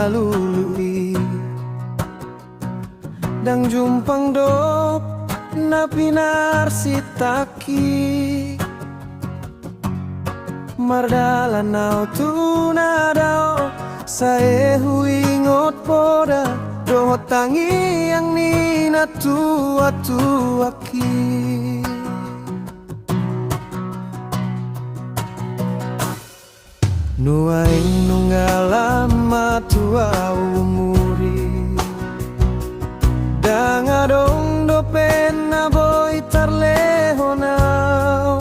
nalului dang jumpang dop na pinarsitaki mardala nau tunadao sae huingot poda doho tangi yang nina tua-tuaki nuaing nunggala tua umuri dang adong dopen na boy tarlehonau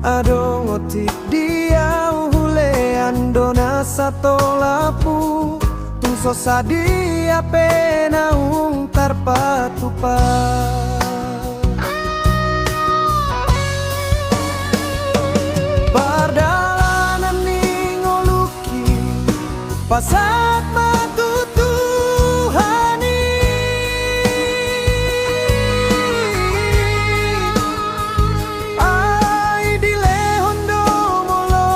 adong otik dia hule andona satolapu tung sosadia pena ung tarpatupa pardalanan ningoluki pasat matutuhani ai dilehon domolo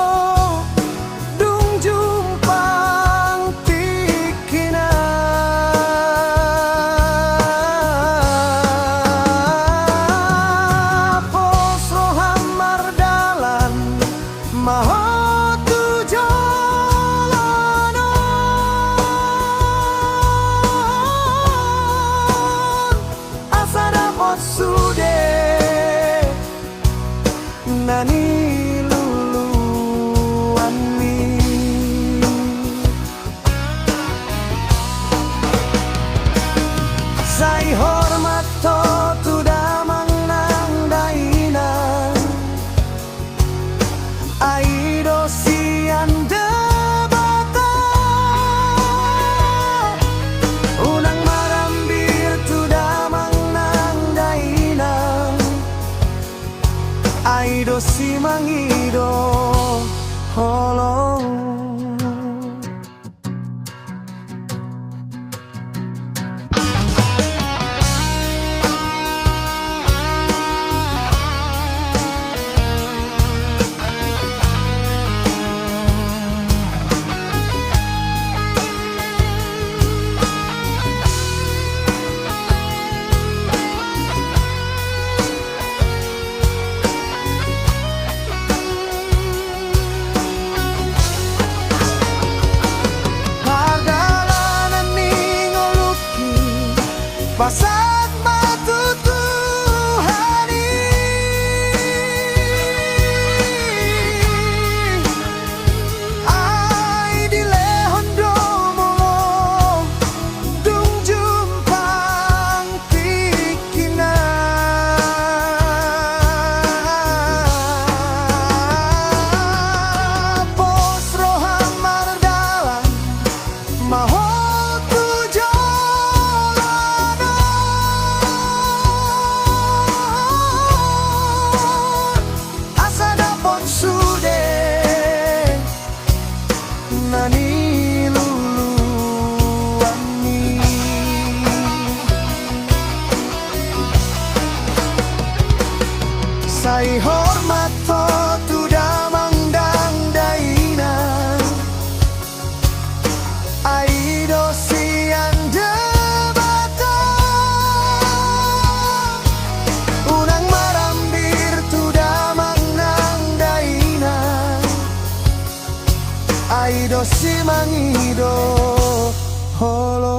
dung jumpang tikina posro hamar dalan maho sude nani luluan mi sai hormat to tu damang nang daina aido sian debata unang marambir tu damang aido si mangido holong pasat matutuhani ai dilehon domolo dung jumpang tikina posro hamar dalan maho nani luluan mi sai hormat to tu damang dang daina aido sian debata unang marambir tu damang nang daina aido si mangido holo